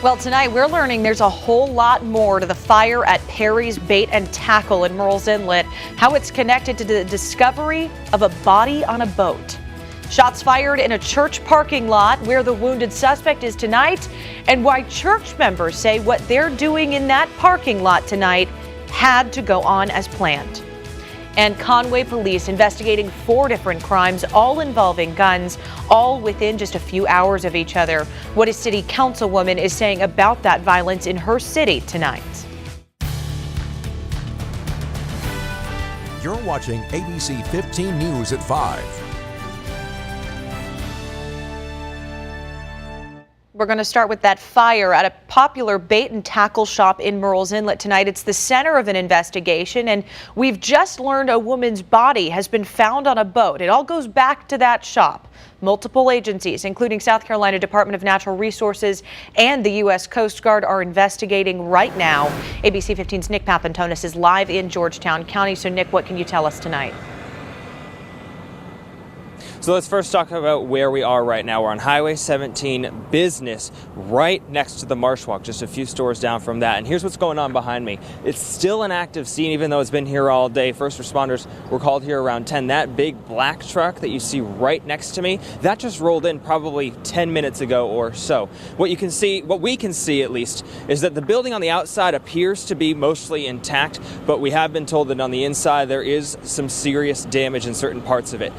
Well, tonight we're learning there's a whole lot more to the fire at Perry's Bait and Tackle in Murrells Inlet, how it's connected to the discovery of a body on a boat. Shots fired in a church parking lot where the wounded suspect is tonight, and why church members say what they're doing in that parking lot tonight had to go on as planned. And Conway police investigating 4 different crimes, all involving guns, all within just a few hours of each other. What a city councilwoman is saying about that violence in her city tonight. You're watching ABC 15 News at 5. We're going to start with that fire at a popular bait and tackle shop in Murrells Inlet tonight. It's the center of an investigation, and we've just learned a woman's body has been found on a boat. It all goes back to that shop. Multiple agencies, including South Carolina Department of Natural Resources and the U.S. Coast Guard, are investigating right now. ABC 15's Nick Papantonis is live in Georgetown County. So, Nick, what can you tell us tonight? So let's first talk about where we are right now. We're on Highway 17 Business, right next to the Marsh Walk, just a few stores down from that. And here's what's going on behind me. It's still an active scene, even though it's been here all day. First responders were called here around 10. That big black truck that you see right next to me, that just rolled in probably 10 minutes ago or so. What we can see at least, is that the building on the outside appears to be mostly intact, but we have been told that on the inside there is some serious damage in certain parts of it.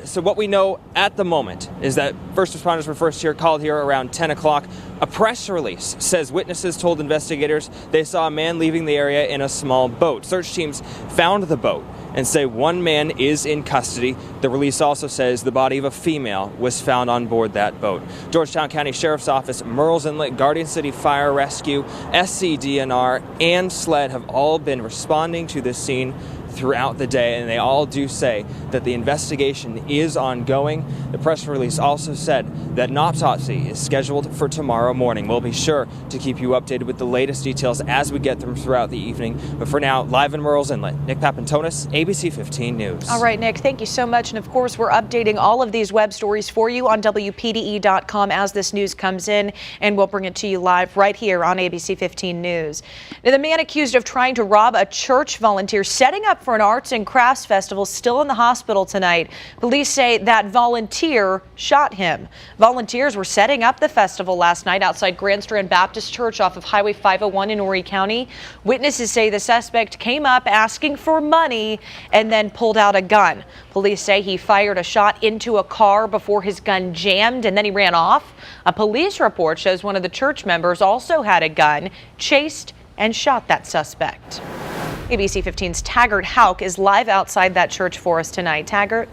So what we know at the moment is that first responders were called here around 10 o'clock. A press release says witnesses told investigators they saw a man leaving the area in a small boat. Search teams found the boat and say one man is in custody. The release also says the body of a female was found on board that boat. Georgetown County Sheriff's Office, Murrells Inlet, Guardian City Fire Rescue, SCDNR, and SLED have all been responding to this scene throughout the day, and they all do say that the investigation is ongoing. The press release also said that an autopsy is scheduled for tomorrow morning. We'll be sure to keep you updated with the latest details as we get them throughout the evening. But for now, live in Murrells Inlet, Nick Papantonis, ABC 15 News. All right, Nick, thank you so much. And of course, we're updating all of these web stories for you on WPDE.com as this news comes in, and we'll bring it to you live right here on ABC 15 News. Now, the man accused of trying to rob a church volunteer setting up for an arts and crafts festival still in the hospital tonight. Police say that volunteer shot him. Volunteers were setting up the festival last night outside Grand Strand Baptist Church off of Highway 501 in Horry County. Witnesses say the suspect came up asking for money and then pulled out a gun. Police say he fired a shot into a car before his gun jammed and then he ran off. A police report shows one of the church members also had a gun, chased and shot that suspect. ABC 15's Taggart Hauk is live outside that church for us tonight. Taggart?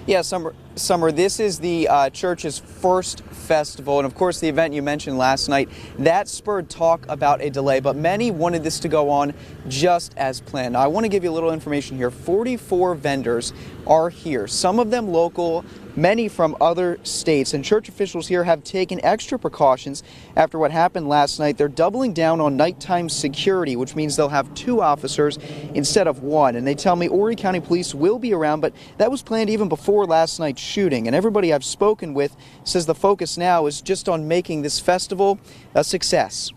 Yeah, Summer, this is the church's first festival, and of course the event you mentioned last night, that spurred talk about a delay, but many wanted this to go on just as planned. Now, I want to give you a little information here. 44 vendors are here, some of them local, many from other states, and church officials here have taken extra precautions after what happened last night. They're doubling down on nighttime security, which means they'll have 2 officers instead of 1. And they tell me Horry County Police will be around, but that was planned even before last night's shooting. And everybody I've spoken with says the focus now is just on making this festival a success.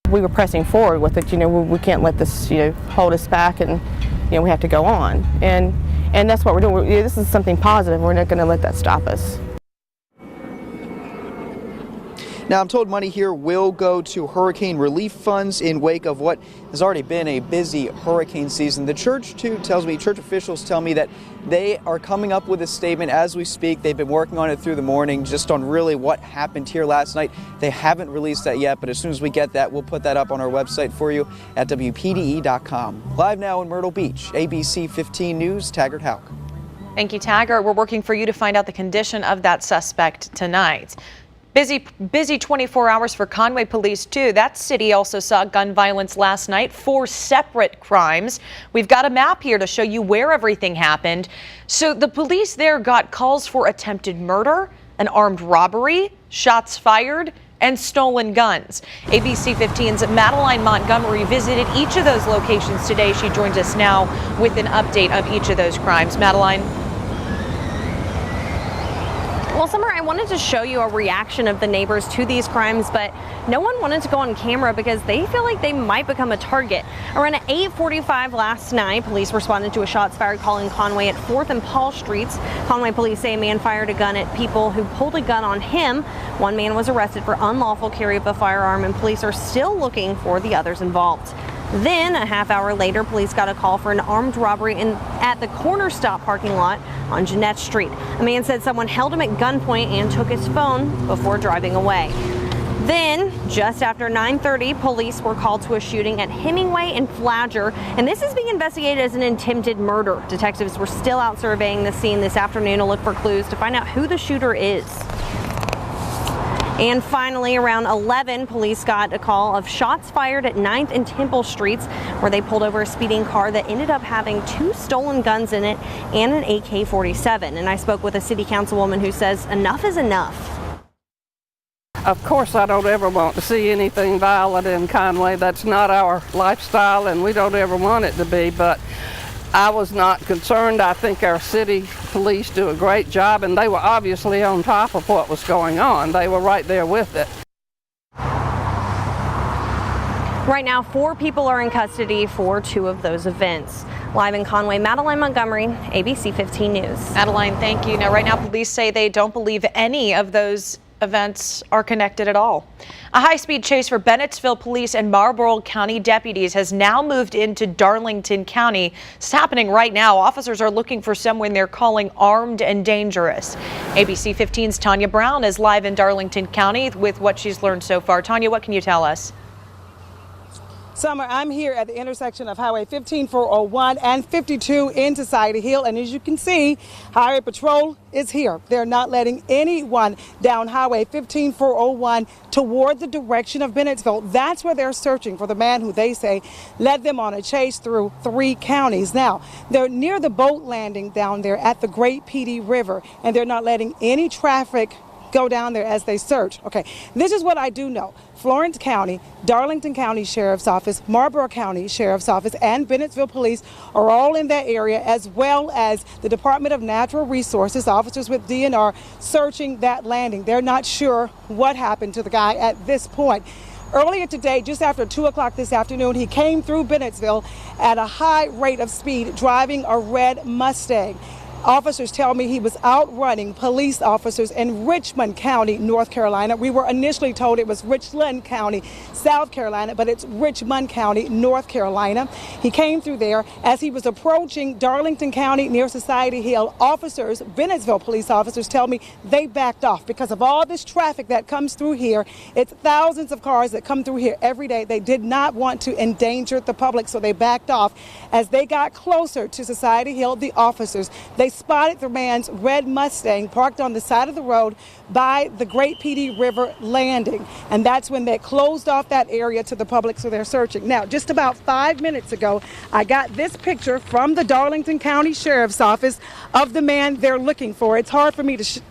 We were pressing forward with it. We can't let this, hold us back, and, we have to go on. And that's what we're doing. This is something positive. We're not going to let that stop us. Now, I'm told money here will go to hurricane relief funds in wake of what has already been a busy hurricane season. The church, too, church officials tell me that they are coming up with a statement as we speak. They've been working on it through the morning, just on really what happened here last night. They haven't released that yet, but as soon as we get that, we'll put that up on our website for you at WPDE.com. Live now in Myrtle Beach, ABC 15 News, Taggart Hauk. Thank you, Taggart. We're working for you to find out the condition of that suspect tonight. Busy 24 hours for Conway police, too. That city also saw gun violence last night, 4 separate crimes. We've got a map here to show you where everything happened. So the police there got calls for attempted murder, an armed robbery, shots fired, and stolen guns. ABC 15's Madeline Montgomery visited each of those locations today. She joins us now with an update of each of those crimes. Madeline? Well, Summer, I wanted to show you a reaction of the neighbors to these crimes, but no one wanted to go on camera because they feel like they might become a target. Around 8:45 last night, police responded to a shots fired call in Conway at 4th and Paul Streets. Conway police say a man fired a gun at people who pulled a gun on him. One man was arrested for unlawful carry of a firearm, and police are still looking for the others involved. Then, a half hour later, police got a call for an armed robbery at the Corner Stop parking lot on Jeanette Street. A man said someone held him at gunpoint and took his phone before driving away. Then, just after 9:30, police were called to a shooting at Hemingway and Flagler, and this is being investigated as an attempted murder. Detectives were still out surveying the scene this afternoon to look for clues to find out who the shooter is. And finally, around 11, police got a call of shots fired at 9th and Temple Streets, where they pulled over a speeding car that ended up having 2 stolen guns in it and an AK-47. And I spoke with a city councilwoman who says enough is enough. Of course, I don't ever want to see anything violent in Conway. That's not our lifestyle, and we don't ever want it to be, but I was not concerned. I think our city police do a great job, and they were obviously on top of what was going on. They were right there with it. Right now, 4 people are in custody for 2 of those events. Live in Conway, Madeline Montgomery, ABC 15 News. Madeline, thank you. Now, right now, police say they don't believe any of those events are connected at all. A high-speed chase for Bennettsville police and Marlborough County deputies has now moved into Darlington County. It's happening right now. Officers are looking for someone they're calling armed and dangerous. ABC 15's Tanya Brown is live in Darlington County with what she's learned so far. Tanya, what can you tell us? Summer, I'm here at the intersection of Highway 15401 and 52 in Society Hill, and as you can see, Highway Patrol is here. They're not letting anyone down Highway 15401 toward the direction of Bennettsville. That's where they're searching for the man who they say led them on a chase through 3 counties. Now, they're near the boat landing down there at the Great Petey River, and they're not letting any traffic go down there as they search. Okay, this is what I do know. Florence County, Darlington County Sheriff's Office, Marlborough County Sheriff's Office, and Bennettsville Police are all in that area, as well as the Department of Natural Resources, officers with DNR searching that landing. They're not sure what happened to the guy at this point. Earlier today, just after 2 o'clock this afternoon, he came through Bennettsville at a high rate of speed, driving a red Mustang. Officers tell me he was outrunning police officers in Richmond County, North Carolina. We were initially told it was Richland County, South Carolina, but it's Richmond County, North Carolina. He came through there. As he was approaching Darlington County near Society Hill, officers, Bennettsville police officers, tell me they backed off because of all this traffic that comes through here. It's thousands of cars that come through here every day. They did not want to endanger the public, so they backed off. As they got closer to Society Hill, the officers, they spotted the man's red Mustang parked on the side of the road by the Great Petey River landing. And that's when they closed off that area to the public, so they're searching. Now, just about 5 minutes ago, I got this picture from the Darlington County Sheriff's Office of the man they're looking for. It's hard for me to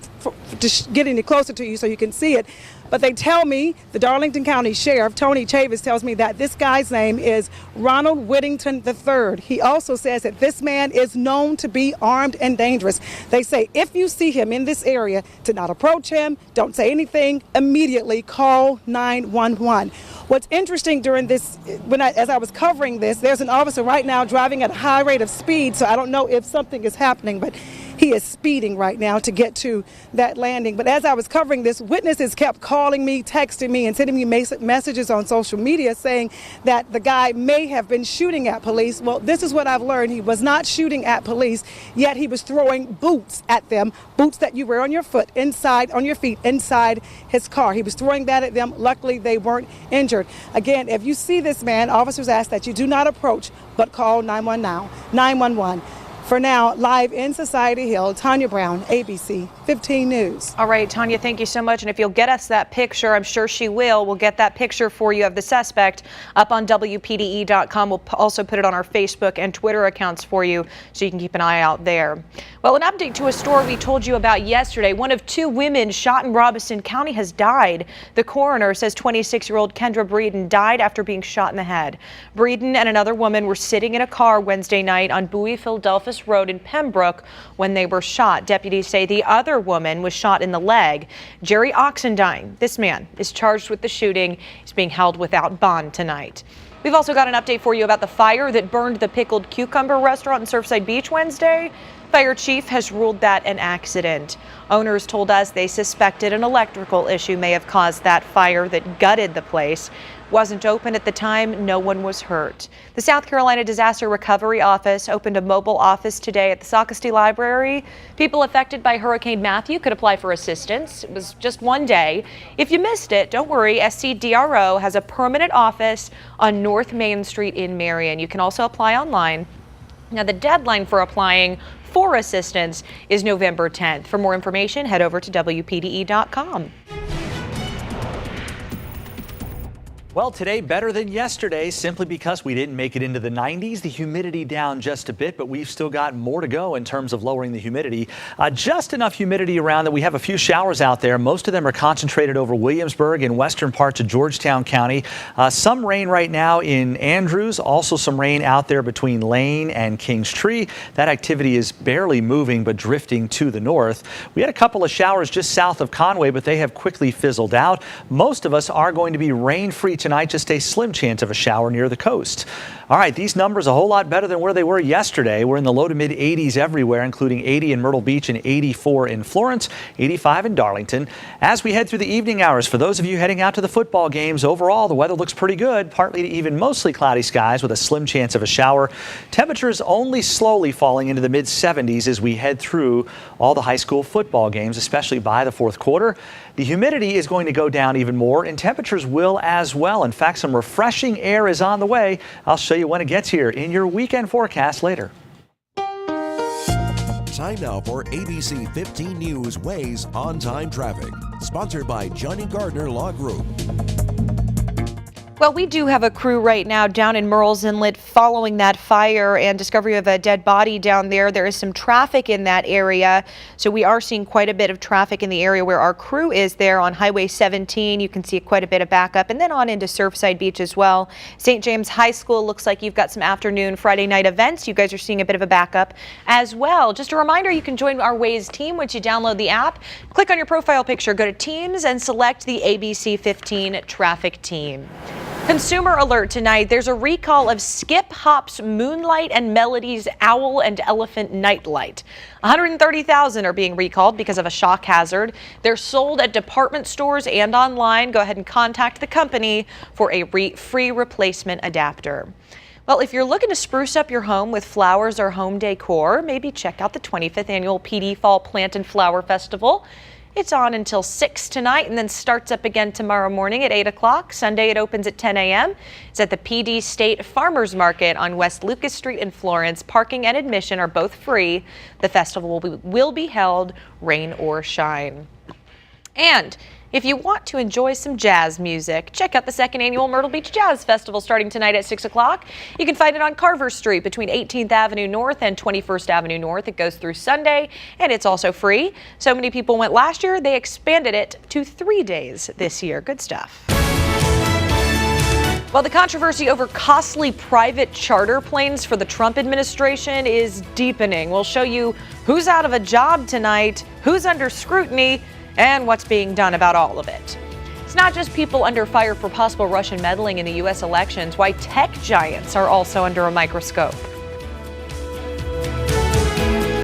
get any closer to you so you can see it. But they tell me, the Darlington County Sheriff, Tony Chavis, tells me that this guy's name is Ronald Whittington III. He also says that this man is known to be armed and dangerous. They say if you see him in this area, to not approach him, don't say anything, immediately call 911. What's interesting during this, as I was covering this, there's an officer right now driving at a high rate of speed, so I don't know if something is happening, but he is speeding right now to get to that landing. But as I was covering this, witnesses kept calling me, texting me, and sending me messages on social media saying that the guy may have been shooting at police. Well, this is what I've learned. He was not shooting at police, yet he was throwing boots at them, boots that you wear on your foot, on your feet, inside his car. He was throwing that at them. Luckily, they weren't injured. Again, if you see this man, officers ask that you do not approach, but call 911. For now, live in Society Hill, Tanya Brown, ABC 15 News. All right, Tanya, thank you so much. And if you'll get us that picture, I'm sure she will. We'll get that picture for you of the suspect up on WPDE.com. We'll also put it on our Facebook and Twitter accounts for you so you can keep an eye out there. Well, an update to a story we told you about yesterday. One of 2 women shot in Robeson County has died. The coroner says 26-year-old Kendra Breeden died after being shot in the head. Breeden and another woman were sitting in a car Wednesday night on Bowie Philadelphia Travis Road in Pembroke when they were shot. Deputies say the other woman was shot in the leg. Jerry Oxendine, this man, is charged with the shooting. He's being held without bond tonight. We've also got an update for you about the fire that burned the Pickled Cucumber restaurant in Surfside Beach Wednesday. Fire chief has ruled that an accident. Owners told us they suspected an electrical issue may have caused that fire that gutted the place. Wasn't open at the time. No one was hurt. The South Carolina Disaster Recovery Office opened a mobile office today at the Socastee Library. People affected by Hurricane Matthew could apply for assistance. It was just one day. If you missed it, don't worry. SCDRO has a permanent office on North Main Street in Marion. You can also apply online. Now, the deadline for applying for assistance is November 10th. For more information, head over to WPDE.com. Well, today better than yesterday simply because we didn't make it into the 90s. The humidity down just a bit, but we've still got more to go in terms of lowering the humidity. Just enough humidity around that we have a few showers out there. Most of them are concentrated over Williamsburg and western parts of Georgetown County. Some rain right now in Andrews, also some rain out there between Lane and Kings Tree. That activity is barely moving but drifting to the north. We had a couple of showers just south of Conway, but they have quickly fizzled out. Most of us are going to be rain-free tonight, just a slim chance of a shower near the coast. All right, these numbers a whole lot better than where they were yesterday. We're in the low to mid 80s everywhere, including 80 in Myrtle Beach and 84 in Florence, 85 in Darlington. As we head through the evening hours, for those of you heading out to the football games, overall the weather looks pretty good, partly to even mostly cloudy skies with a slim chance of a shower. Temperatures only slowly falling into the mid 70s as we head through all the high school football games, especially by the fourth quarter. The humidity is going to go down even more, and temperatures will as well. In fact, some refreshing air is on the way. I'll show you when it gets here in your weekend forecast later. Time now for ABC 15 News Waze on-time traffic. Sponsored by Johnny Gardner Law Group. Well, we do have a crew right now down in Murrells Inlet following that fire and discovery of a dead body down there. There is some traffic in that area, so we are seeing quite a bit of traffic in the area where our crew is there on Highway 17. You can see quite a bit of backup, and then on into Surfside Beach as well. St. James High School looks like you've got some afternoon Friday night events. You guys are seeing a bit of a backup as well. Just a reminder, you can join our Waze team once you download the app. Click on your profile picture, go to Teams, and select the ABC 15 traffic team. Consumer alert tonight. There's a recall of Skip Hop's Moonlight and Melody's Owl and Elephant Nightlight. 130,000 are being recalled because of a shock hazard. They're sold at department stores and online. Go ahead and contact the company for a free replacement adapter. Well, if you're looking to spruce up your home with flowers or home decor, maybe check out the 25th annual PD Fall Plant and Flower Festival. It's on until 6 tonight and then starts up again tomorrow morning at 8 o'clock. Sunday it opens at 10 a.m. It's at the PD State Farmers Market on West Lucas Street in Florence. Parking and admission are both free. The festival will be held rain or shine. And if you want to enjoy some jazz music, check out the second annual Myrtle Beach Jazz Festival starting tonight at 6 o'clock. You can find it on Carver Street between 18th Avenue North and 21st Avenue North. It goes through Sunday, and it's also free. So many people went last year, they expanded it to 3 days this year. Good stuff. Well, the controversy over costly private charter planes for the Trump administration is deepening. We'll show you who's out of a job tonight, who's under scrutiny, and what's being done about all of it. It's not just people under fire for possible Russian meddling in the U.S. elections. Why tech giants are also under a microscope.